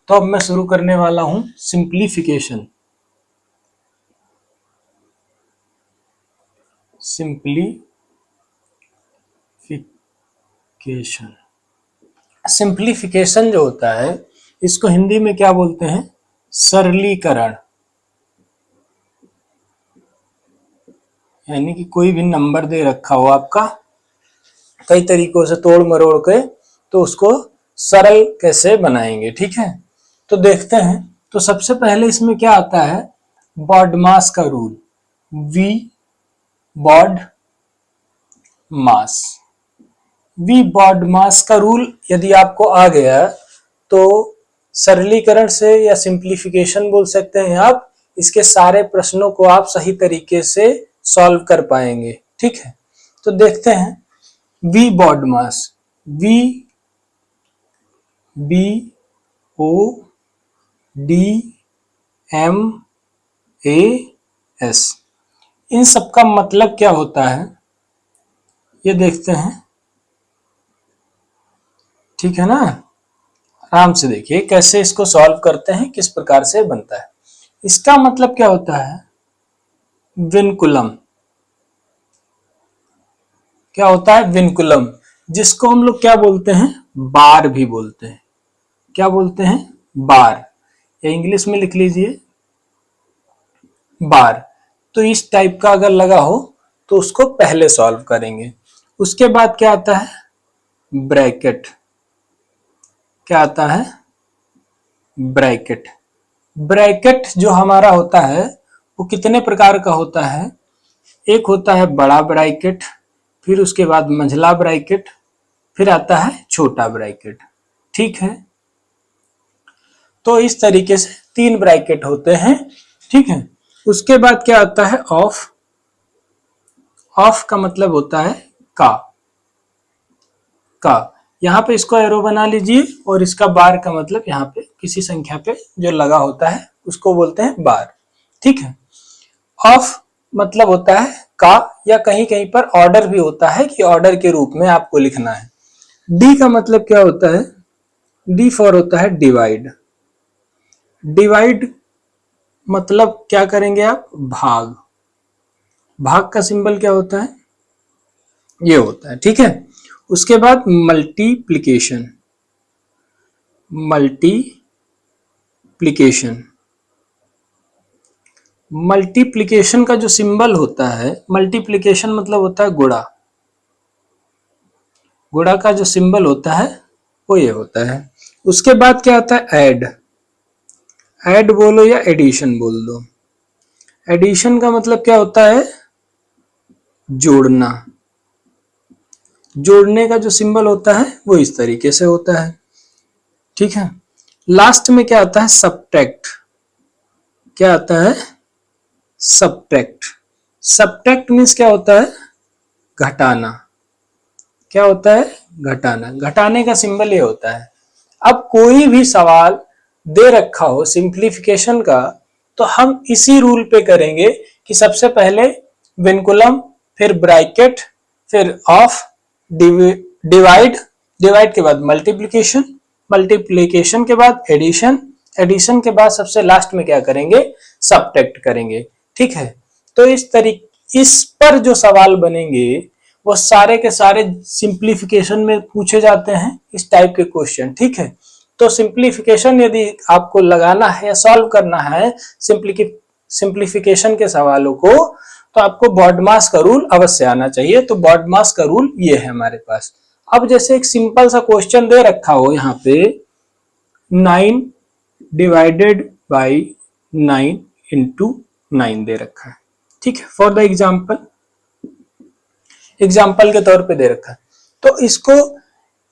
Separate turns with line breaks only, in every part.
तो अब मैं शुरू करने वाला हूं सिंप्लीफिकेशन। सिंप्लीफिकेशन जो होता है इसको हिंदी में क्या बोलते हैं? सरलीकरण। यानी कि कोई भी नंबर दे रखा हो आपका कई तरीकों से तोड़ मरोड़ के, तो उसको सरल कैसे बनाएंगे। ठीक है, तो देखते हैं। तो सबसे पहले इसमें क्या आता है? बॉडमास का rule. We BODMAS. We BODMAS का रूल यदि आपको आ गया तो सरलीकरण से या सिंप्लीफिकेशन बोल सकते हैं आप, इसके सारे प्रश्नों को आप सही तरीके से सॉल्व कर पाएंगे। ठीक है, तो देखते हैं। V BODMAS, V B O D M A S, इन सब का मतलब क्या होता है ये देखते हैं। ठीक है ना, आराम से देखिए कैसे इसको सॉल्व करते हैं, किस प्रकार से बनता है। इसका मतलब क्या होता है? विनकुलम। क्या होता है? विनकुलम, जिसको हम लोग क्या बोलते हैं? बार भी बोलते हैं। क्या बोलते हैं? बार, या इंग्लिश में लिख लीजिए बार। तो इस टाइप का अगर लगा हो तो उसको पहले सॉल्व करेंगे। उसके बाद क्या आता है? ब्रैकेट। क्या आता है? ब्रैकेट। ब्रैकेट जो हमारा होता है वो कितने प्रकार का होता है? एक होता है बड़ा ब्रैकेट, फिर उसके बाद मंझला ब्रैकेट, फिर आता है छोटा ब्रैकेट। ठीक है, तो इस तरीके से 3 ब्रैकेट होते हैं। ठीक है, उसके बाद क्या आता है? ऑफ। ऑफ का मतलब होता है का। यहाँ पे इसको एरो बना लीजिए, और इसका बार का मतलब यहाँ पे किसी संख्या पे जो लगा होता है उसको बोलते हैं बार। ठीक है, ऑफ मतलब होता है का, या कहीं कहीं पर ऑर्डर भी होता है कि ऑर्डर के रूप में आपको लिखना है। डी का मतलब क्या होता है? डी फॉर होता है डिवाइड। डिवाइड मतलब क्या करेंगे आप? भाग। भाग का सिंबल क्या होता है? ये होता है। ठीक है, उसके बाद मल्टीप्लिकेशन। मल्टीप्लिकेशन मल्टीप्लिकेशन का जो सिंबल होता है, मल्टीप्लिकेशन मतलब होता है गुणा। गुणा का जो सिंबल होता है वो ये होता है। उसके बाद क्या आता है? ऐड। ऐड बोलो या एडिशन बोल दो। एडिशन का मतलब क्या होता है? जोड़ना। जोड़ने का जो सिंबल होता है वो इस तरीके से होता है। ठीक है, लास्ट में क्या आता है? सब्ट्रैक्ट। क्या आता है? सब्ट्रैक्ट। सब्ट्रैक्ट मीन्स क्या होता है? घटाना। क्या होता है? घटाना। घटाने का सिंबल ये होता है। अब कोई भी सवाल दे रखा हो सिंप्लीफिकेशन का, तो हम इसी रूल पे करेंगे कि सबसे पहले विनकुलम, फिर ब्रैकेट, फिर ऑफ, डिवाइड, डिवाइड के बाद मल्टीप्लिकेशन, मल्टीप्लिकेशन के बाद एडिशन, एडिशन के बाद सबसे लास्ट में क्या करेंगे? सब्ट्रैक्ट करेंगे। ठीक है, तो इस पर जो सवाल बनेंगे वो सारे के सारे सिंप्लीफिकेशन में पूछे जाते हैं, इस टाइप के क्वेश्चन। ठीक है, तो सिंप्लीफिकेशन यदि आपको लगाना है या सॉल्व करना है सिंप्लीफिकेशन के सवालों को, तो आपको बॉडमास का रूल अवश्य आना चाहिए। तो बॉडमास का रूल ये है हमारे पास। अब जैसे एक सिंपल सा क्वेश्चन दे रखा हो यहाँ पे, 9 डिवाइडेड बाई 9 इंटू 9 दे रखा है। ठीक है, फॉर द एग्जाम्पल के तौर पे दे रखा है। तो इसको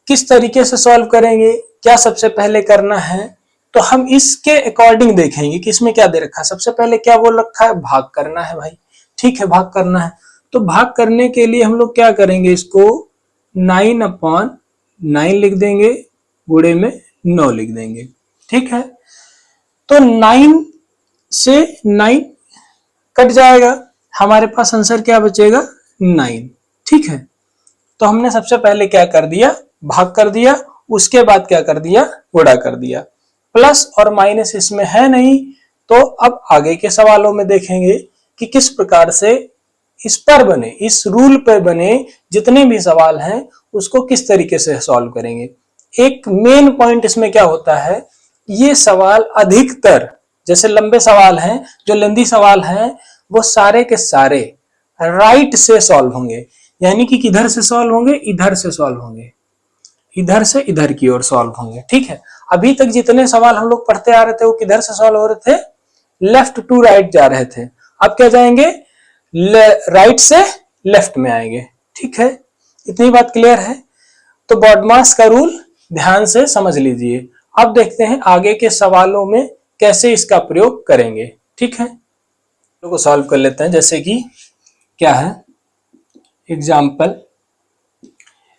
किस तरीके से सॉल्व करेंगे, क्या सबसे पहले करना है, तो हम इसके अकॉर्डिंग देखेंगे कि इसमें क्या दे रखा है। सबसे पहले क्या बोल रखा है? भाग करना है भाई। ठीक है, भाग करना है। तो भाग करने के लिए हम लोग क्या करेंगे? इसको 9/9 लिख देंगे, गुणे में 9 लिख देंगे। ठीक है, तो 9 से 9 कट जाएगा, हमारे पास आंसर क्या बचेगा? 9। ठीक है, तो हमने सबसे पहले क्या कर दिया? भाग कर दिया। उसके बाद क्या कर दिया? गुणा कर दिया। प्लस और माइनस इसमें है नहीं, तो अब आगे के सवालों में देखेंगे कि किस प्रकार से इस पर बने, इस रूल पे बने जितने भी सवाल हैं उसको किस तरीके से सॉल्व करेंगे। एक मेन पॉइंट इसमें क्या होता है, ये सवाल अधिकतर जैसे लंबे सवाल हैं, जो लेंदी सवाल हैं, वो सारे के सारे राइट से सॉल्व होंगे, यानी कि किधर से सॉल्व होंगे, इधर से सॉल्व होंगे, इधर से इधर की ओर सॉल्व होंगे। ठीक है, अभी तक जितने सवाल हम लोग पढ़ते आ रहे थे वो किधर से सॉल्व हो रहे थे, लेफ्ट टू राइट जा रहे थे। अब क्या जाएंगे, राइट से लेफ्ट में आएंगे। ठीक है, इतनी बात क्लियर है। तो बॉडमास का रूल ध्यान से समझ लीजिए। अब देखते हैं आगे के सवालों में कैसे इसका प्रयोग करेंगे। ठीक है, को सॉल्व कर लेते हैं। जैसे कि क्या है,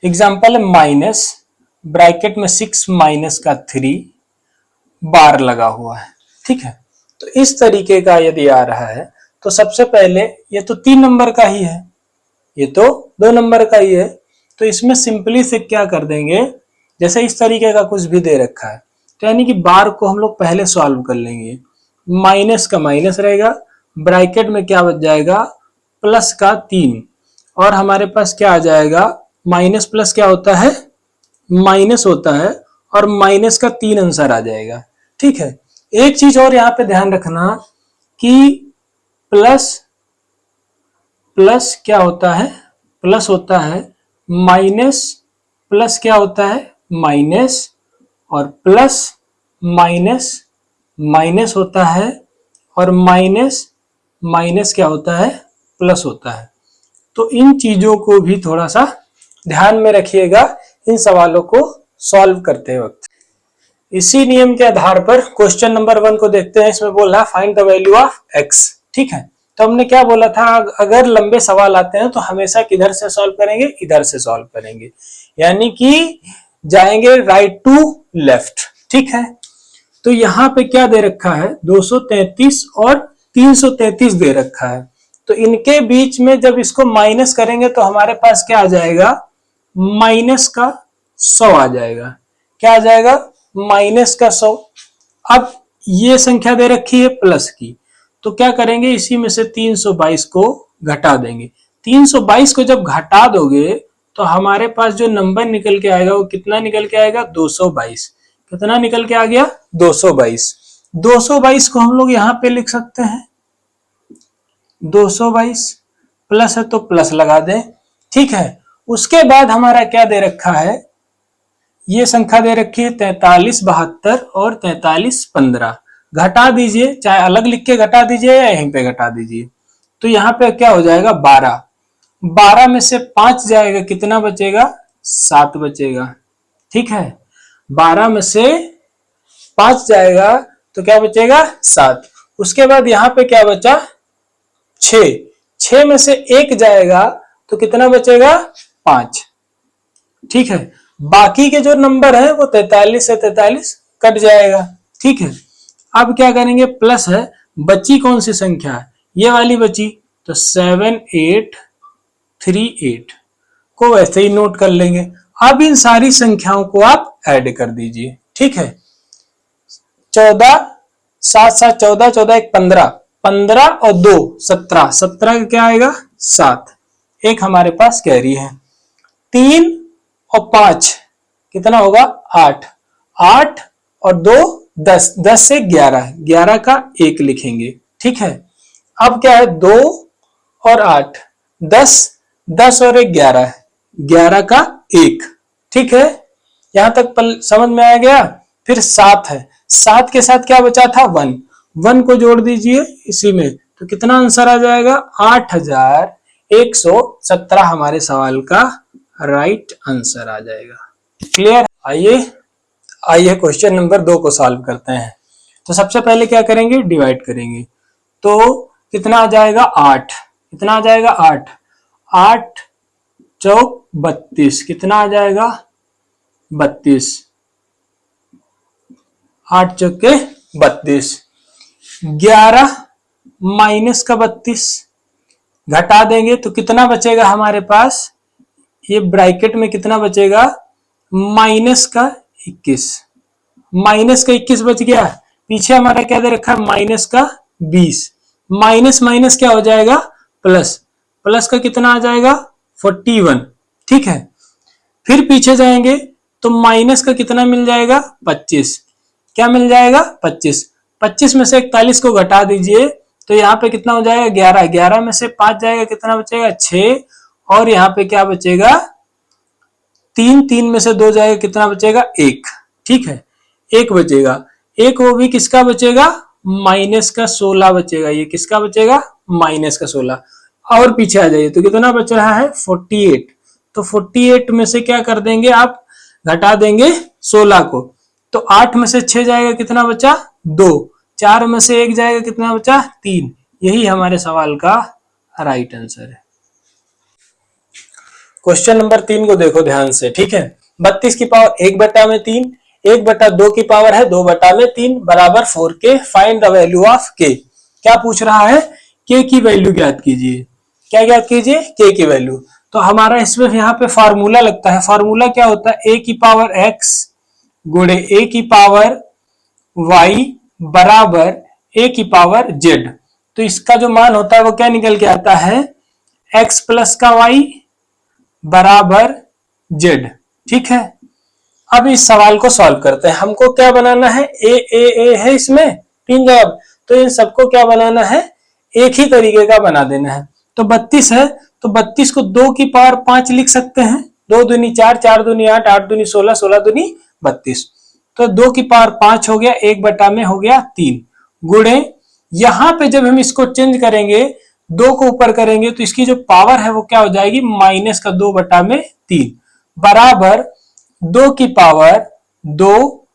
एग्जाम्पल माइनस ब्रैकेट में 6 माइनस का 3 बार लगा हुआ है। ठीक है, तो इस तरीके का यदि आ रहा है तो सबसे पहले ये तो 3 नंबर का ही है, ये तो 2 नंबर का ही है, तो इसमें सिंपली से क्या कर देंगे, जैसे इस तरीके का कुछ भी दे रखा है तो यानी कि बार को हम लोग पहले सॉल्व कर लेंगे। माइनस का माइनस रहेगा, ब्रैकेट में क्या बच जाएगा, प्लस का 3, और हमारे पास क्या आ जाएगा, माइनस प्लस क्या होता है, माइनस होता है, और माइनस का 3 आंसर आ जाएगा। ठीक है, एक चीज और यहाँ पे ध्यान रखना कि प्लस प्लस क्या होता है, प्लस होता है, माइनस प्लस क्या होता है, माइनस, और प्लस माइनस माइनस होता है, और माइनस माइनस क्या होता है, प्लस होता है। तो इन चीजों को भी थोड़ा सा ध्यान में रखिएगा इन सवालों को सॉल्व करते वक्त। इसी नियम के आधार पर क्वेश्चन नंबर 1 को देखते हैं। इसमें बोल रहा है find the value of x। ठीक है, तो हमने क्या बोला था, अगर लंबे सवाल आते हैं तो हमेशा किधर से सॉल्व करेंगे, इधर से सॉल्व करेंगे, यानी कि जाएंगे राइट टू लेफ्ट। ठीक है, तो यहाँ पे क्या दे रखा है, 233 और 333 दे रखा है, तो इनके बीच में जब इसको माइनस करेंगे तो हमारे पास क्या आ जाएगा, माइनस का 100 आ जाएगा। क्या आ जाएगा, माइनस का 100। अब ये संख्या दे रखी है प्लस की, तो क्या करेंगे, इसी में से 322 को घटा देंगे। 322 को जब घटा दोगे तो हमारे पास जो नंबर निकल के आएगा वो कितना निकल के आएगा, 222। कितना निकल के आ गया, 222। 222 को हम लोग यहाँ पे लिख सकते हैं 222, प्लस है तो प्लस लगा दें। ठीक है, उसके बाद हमारा क्या दे रखा है, ये संख्या दे रखी है 43 72 और 43 15। घटा दीजिए, चाहे अलग लिख के घटा दीजिए या यहीं पे घटा दीजिए, तो यहाँ पे क्या हो जाएगा, 12। 12 में से 5 जाएगा, कितना बचेगा, 7 बचेगा। ठीक है, 12 में से 5 जाएगा तो क्या बचेगा, 7। उसके बाद यहाँ पे क्या बचा, 6। 6 में से 1 जाएगा तो कितना बचेगा, 5। ठीक है, बाकी के जो नंबर है वो 43 से 43 कट जाएगा। ठीक है, अब क्या करेंगे, प्लस है, बची कौन सी संख्या है, ये वाली बची, तो 7838 को वैसे ही नोट कर लेंगे। अब इन सारी संख्याओं को आप ऐड कर दीजिए। ठीक है, 14 7 7 14 14 1 15, 15 और 2 17, 17 का क्या आएगा, 7। एक हमारे पास कैरी है, 3 और 5 कितना होगा, 8। 8 और 2 10, 10 से 11, 11 का 1 लिखेंगे। ठीक है, अब क्या है, 2 और 8 10, 10 और 1 11, 11 का 1। ठीक है, यहां तक समझ में आ गया। फिर 7 है, 7 के साथ क्या बचा था, 1। 1 को जोड़ दीजिए इसी में, तो कितना आंसर आ जाएगा, 8117 हमारे सवाल का राइट आंसर आ जाएगा। क्लियर, आइए क्वेश्चन नंबर 2 को सॉल्व करते हैं। तो सबसे पहले क्या करेंगे, डिवाइड करेंगे, तो कितना आ जाएगा, 8। कितना आ जाएगा, 8। 8 चौक 32, कितना आ जाएगा, 32। 8 चौके 32। 11 माइनस का 32 घटा देंगे तो कितना बचेगा हमारे पास, ये ब्रैकेट में कितना बचेगा, माइनस का 21। माइनस का 21 बच गया, पीछे हमारा क्या दे रखा है माइनस का 20, माइनस माइनस क्या हो जाएगा प्लस, प्लस का कितना आ जाएगा 41, ठीक है। फिर पीछे जाएंगे तो माइनस का कितना मिल जाएगा 25, क्या मिल जाएगा 25, 25 में से 41 को घटा दीजिए तो यहाँ पे कितना हो जाएगा 11, 11 में से 5 जाएगा कितना बचेगा 6, और यहाँ पे क्या बचेगा 3, 3 में से 2 जाएगा कितना बचेगा 1, ठीक है 1 बचेगा, एक वो भी किसका बचेगा माइनस का 16 बचेगा, ये किसका बचेगा माइनस का 16, और पीछे आ जाइए तो कितना बच रहा है 48, तो 48 में से क्या कर देंगे आप घटा देंगे 16 को, तो 8 में से 6 जाएगा कितना बचा 2, 4 में से 1 जाएगा कितना बचा 3, यही हमारे सवाल का राइट आंसर है। क्वेश्चन नंबर 3 को देखो ध्यान से, ठीक है। 32 की पावर 1/3, 1/2 की पावर है 2/3 बराबर 4k, find the value of k। क्या पूछ रहा है k की वैल्यू ज्ञात कीजिए, क्या ज्ञात कीजिए k की वैल्यू। तो हमारा इसमें यहाँ पे फार्मूला लगता है, फार्मूला क्या होता है a की पावर x गुणे a की पावर y बराबर a की पावर z। तो इसका जो मान होता है वो क्या निकल के आता है x प्लस का y बराबर z, ठीक है। अब इस सवाल को सॉल्व करते हैं, हमको क्या बनाना है ए है इसमें 3 जवाब, तो इन सबको क्या बनाना है एक ही तरीके का बना देना है। तो 32 है तो 32 को 2 की पावर 5 लिख सकते हैं, 2 दूनी 4, 4 दूनी 8, 8 दूनी 16, 16 दूनी 32, तो 2 की पावर 5 हो गया, 1 में हो गया 3, गुणे यहां पे जब हम इसको चेंज करेंगे 2 को ऊपर करेंगे तो इसकी जो पावर है वो क्या हो जाएगी माइनस का 2/3 बराबर 2 की पावर 2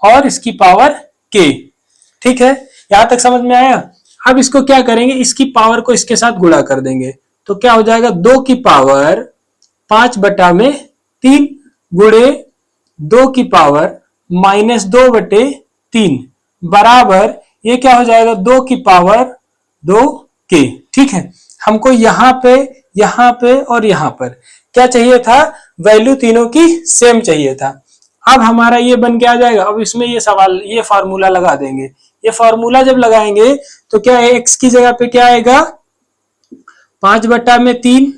और इसकी पावर k, ठीक है। यहां तक समझ में आया। अब इसको क्या करेंगे इसकी पावर को इसके साथ गुणा कर देंगे तो क्या हो जाएगा 2 की पावर 5/3 गुणे 2 की पावर -2/3 बराबर ये क्या हो जाएगा 2 की पावर 2k, ठीक है। हमको यहाँ पे और यहाँ पर क्या चाहिए था वैल्यू तीनों की सेम चाहिए था। अब हमारा ये बन के आ जाएगा, अब इसमें ये सवाल ये फार्मूला लगा देंगे, ये फार्मूला जब लगाएंगे तो क्या है x की जगह पे क्या आएगा 5/3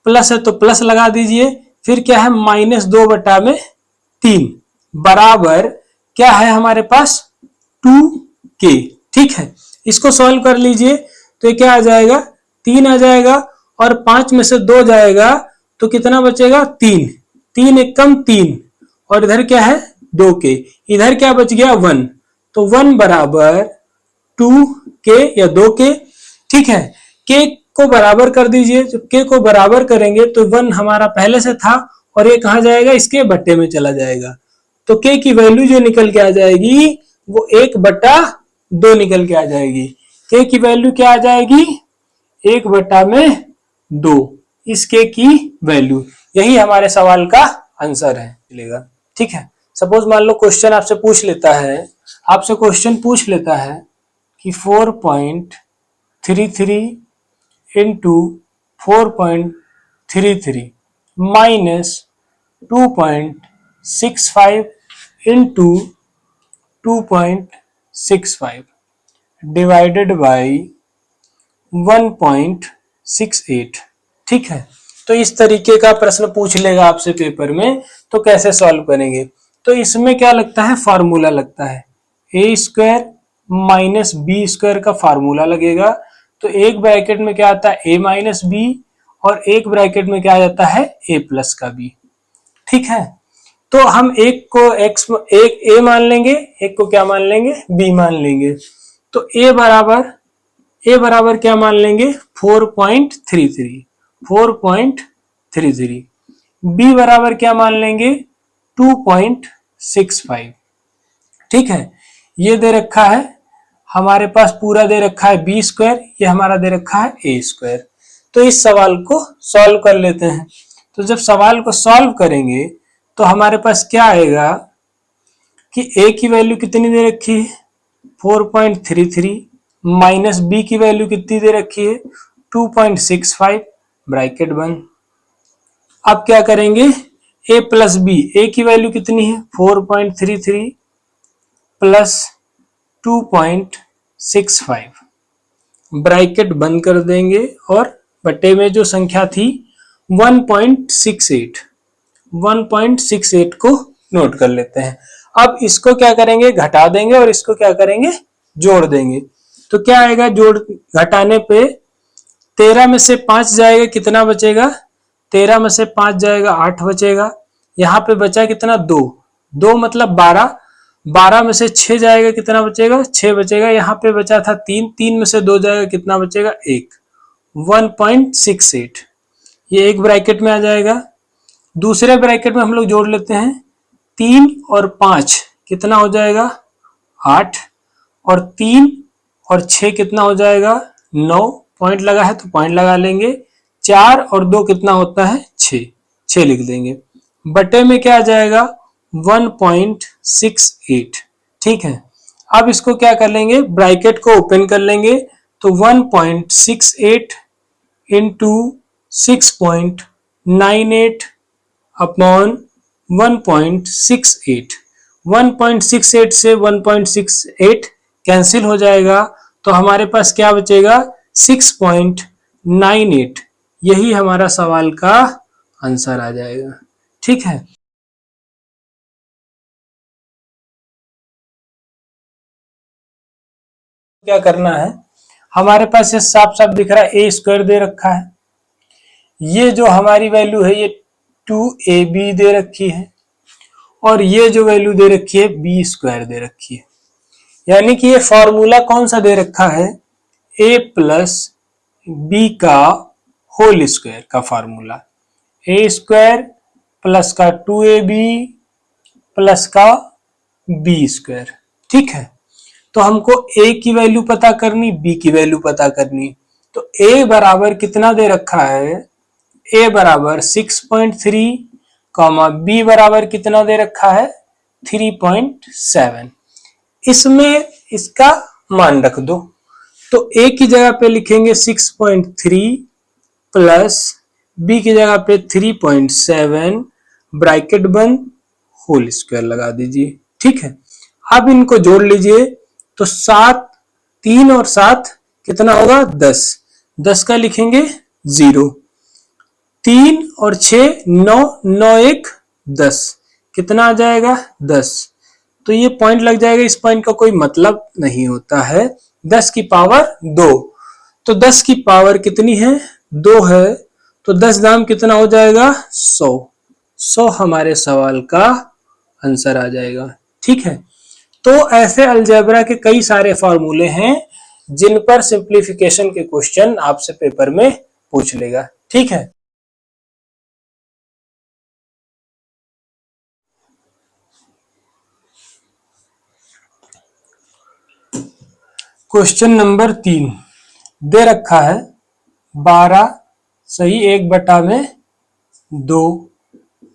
प्लस है तो प्लस लगा दीजिए, फिर क्या है -2/3 बराबर क्या है हमारे पास 2k, ठीक है। इसको सॉल्व कर लीजिए तो ये क्या आ जाएगा 3 आ जाएगा और 5 में से 2 जाएगा तो कितना बचेगा 3, 3 एक कम 3 और इधर क्या है 2k, इधर क्या बच गया 1, तो 1 बराबर 2k या 2k, ठीक है। k को बराबर कर दीजिए, जब k को बराबर करेंगे तो 1 हमारा पहले से था और ये कहा जाएगा इसके बट्टे में चला जाएगा, तो k की वैल्यू जो निकल के आ जाएगी वो 1/2 निकल के आ जाएगी। k की वैल्यू क्या आ जाएगी 1/2, इस k की वैल्यू, यही हमारे सवाल का आंसर है मिलेगा, ठीक है। सपोज मान लो क्वेश्चन आपसे पूछ लेता है, आपसे क्वेश्चन पूछ लेता है कि 4.33 into 4.33 minus 2.65 into 2.65 divided by 1.68, ठीक है। तो इस तरीके का प्रश्न पूछ लेगा आपसे पेपर में, तो कैसे सॉल्व करेंगे। तो इसमें क्या लगता है फार्मूला लगता है a² माइनस b² का फार्मूला लगेगा। तो एक ब्रैकेट में क्या आता है a माइनस बी और एक ब्रैकेट में क्या आ जाता है a प्लस का b, ठीक है। तो हम एक को एक a मान लेंगे, एक को क्या मान लेंगे b मान लेंगे। तो a बराबर क्या मान लेंगे 4.33, b बराबर क्या मान लेंगे 2.65, ठीक है। ये दे रखा है हमारे पास, पूरा दे रखा है b², ये हमारा दे रखा है a²। तो इस सवाल को सॉल्व कर लेते हैं। तो जब सवाल को सॉल्व करेंगे तो हमारे पास क्या आएगा कि a की वैल्यू कितनी दे रखी है 4.33 माइनस b की वैल्यू कितनी दे रखी है 2.65 ब्रैकेट बंद। अब क्या करेंगे a प्लस b, a की वैल्यू कितनी है 4.33 प्लस 2.65, ब्रैकेट बंद कर देंगे और बटे में जो संख्या थी 1.68 को नोट कर लेते हैं। अब इसको क्या करेंगे, घटा देंगे और इसको क्या करेंगे, जोड़ देंगे। तो क्या आएगा, जोड़ घटाने पे 13 में से 5 जाएगा, कितना बचेगा, 13 में से 5 जाएगा 8 बचेगा। यहाँ पे बचा कितना, 2 मतलब 12, 12 में से 6 जाएगा, कितना बचेगा, 6 बचेगा। यहाँ पे बचा था 3 में से 2 जाएगा, कितना बचेगा, 1, 1.68। ये एक ब्रैकेट में आ जाएगा। दूसरे ब्रैकेट में हम लोग जोड़ लेते हैं, 3 और 5 कितना हो जाएगा, 8, और 3 और 6 कितना हो जाएगा, 9, पॉइंट लगा है तो पॉइंट लगा लेंगे। 4 और 2 कितना होता है, 6 लिख देंगे। बटे में क्या आ जाएगा, 1.68। ठीक है, अब इसको क्या कर लेंगे, ब्रैकेट को ओपन कर लेंगे, तो 1.68 इंटू 6.98 अपॉन 1.68। 1.68 से 1.68 कैंसिल हो जाएगा, तो हमारे पास क्या बचेगा, 6.98। यही हमारा सवाल का आंसर आ जाएगा। ठीक है, क्या करना है, हमारे पास ये साफ साफ दिख रहा है, ए स्क्वायर दे रखा है। ये जो हमारी वैल्यू है ये 2ab दे रखी है, और ये जो वैल्यू दे रखी है बी स्क्वायर दे रखी है। यानी कि ये फॉर्मूला कौन सा दे रखा है, a प्लस बी का होल स्क्वायर का फॉर्मूला, a स्क्वायर प्लस का 2ab प्लस का बी स्क्वायर। ठीक है, तो हमको a की वैल्यू पता करनी, b की वैल्यू पता करनी। तो a बराबर कितना दे रखा है, a बराबर 6.3, b बराबर कितना दे रखा है, 3.7। इसमें इसका मान रख दो, तो a की जगह पे लिखेंगे 6.3 प्लस b की जगह पे 3.7, ब्रैकेट बंद, होल स्क्वायर लगा दीजिए। ठीक है, अब इनको जोड़ लीजिए, तो 7, 3 और 7 कितना होगा, 10, 10 का लिखेंगे 0, 3 और 6 9, 9 1 10, कितना आ जाएगा, 10। तो ये पॉइंट लग जाएगा, इस पॉइंट का कोई मतलब नहीं होता है। 10 की पावर 2, तो 10 की पावर कितनी है, 2 है, तो 10 दाम कितना हो जाएगा, 100 हमारे सवाल का आंसर आ जाएगा। ठीक है, तो ऐसे अलजेब्रा के कई सारे फॉर्मूले हैं जिन पर सिंप्लीफिकेशन के क्वेश्चन आपसे पेपर में पूछ लेगा। ठीक है, क्वेश्चन नंबर 3 दे रखा है, 12 सही 1/2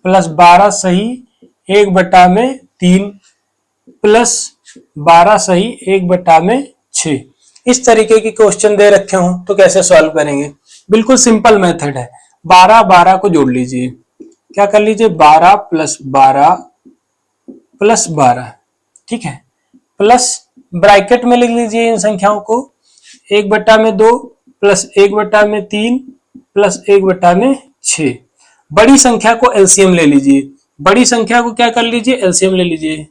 प्लस 12 सही 1/3 प्लस 12 सही 1/6। इस तरीके की क्वेश्चन दे रखे हो तो कैसे सॉल्व करेंगे, बिल्कुल सिंपल मेथड है। 12 12 को जोड़ लीजिए, क्या कर लीजिए, 12 प्लस 12 प्लस 12। ठीक है, प्लस ब्रैकेट में लिख लीजिए इन संख्याओं को, 1/2 प्लस 1/3 प्लस 1/6। बड़ी संख्या को एलसीएम ले लीजिए, बड़ी संख्या को क्या कर लीजिए, एलसीएम ले लीजिए,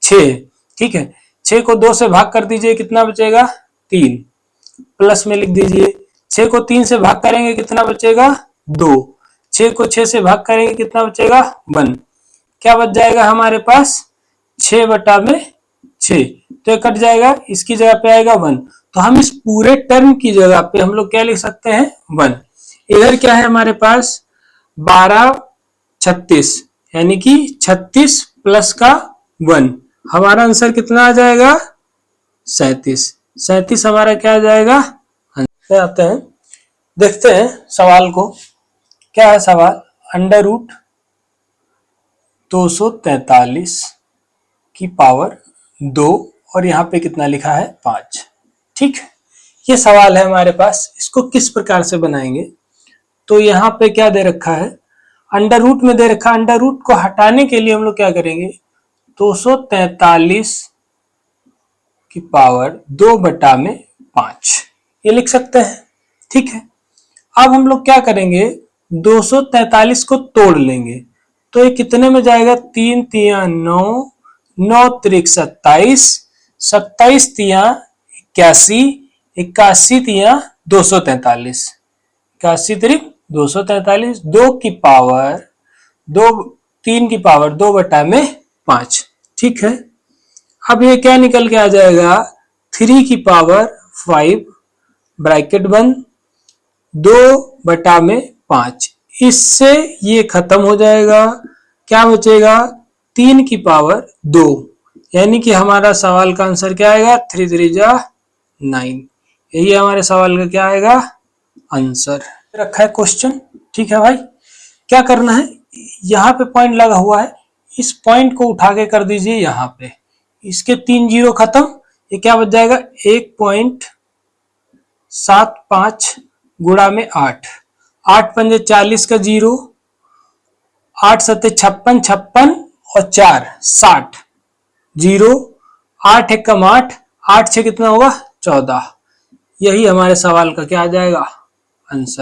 6। ठीक है, 6 को 2 से भाग कर दीजिए, कितना बचेगा, 3, प्लस में लिख दीजिए, 6 को 3 से भाग करेंगे कितना बचेगा, 2, 6 को 6 से भाग करेंगे कितना बचेगा, 1। क्या बच जाएगा हमारे पास, 6/6, तो ये कट जाएगा, इसकी जगह पे आएगा 1। तो हम इस पूरे टर्म की जगह पे हम लोग क्या लिख सकते हैं, 1। इधर क्या है हमारे पास, 12 36, यानी कि 36 प्लस का 1, हमारा आंसर कितना आ जाएगा, 37। 37 हमारा क्या आ जाएगा, आंसर। आते हैं, देखते हैं सवाल को, क्या है सवाल, √ 243 की पावर 2 और यहाँ पे कितना लिखा है, 5। ठीक है, ये सवाल है हमारे पास, इसको किस प्रकार से बनाएंगे, तो यहाँ पे क्या दे रखा है, √ में दे रखा है। √ को हटाने के लिए हम लोग क्या करेंगे, 243 की पावर 2/5 ये लिख सकते हैं। ठीक है, अब हम लोग क्या करेंगे, 243 को तोड़ लेंगे तो ये कितने में जाएगा, 3 तिया 9, 9 त्रिक 27, 27 तिया 81, 81 तिया 243, 81 त्रिक 243, 3 की पावर 2/5। ठीक है, अब ये क्या निकल के आ जाएगा, 3 की पावर 5 ब्रैकेट बंद 2/5। इससे ये खत्म हो जाएगा, क्या बचेगा, 3 की पावर 2, यानी कि हमारा सवाल का आंसर क्या आएगा, 3 3 जा 9। यही हमारे सवाल का क्या आएगा, आंसर रखा है क्वेश्चन। ठीक है भाई, क्या करना है, यहाँ पे पॉइंट लगा हुआ है, इस पॉइंट को उठा के कर दीजिए यहाँ पे, इसके 3 जीरो खत्म, ये क्या बच जाएगा, 1.75 गुणा में 8, 8 पंजे 40 का 0, 8 सत्ते 56, 56 और 4 60, 0, 8 एकम 8, 8 से कितना होगा 14। यही हमारे सवाल का क्या आ जाएगा, आंसर।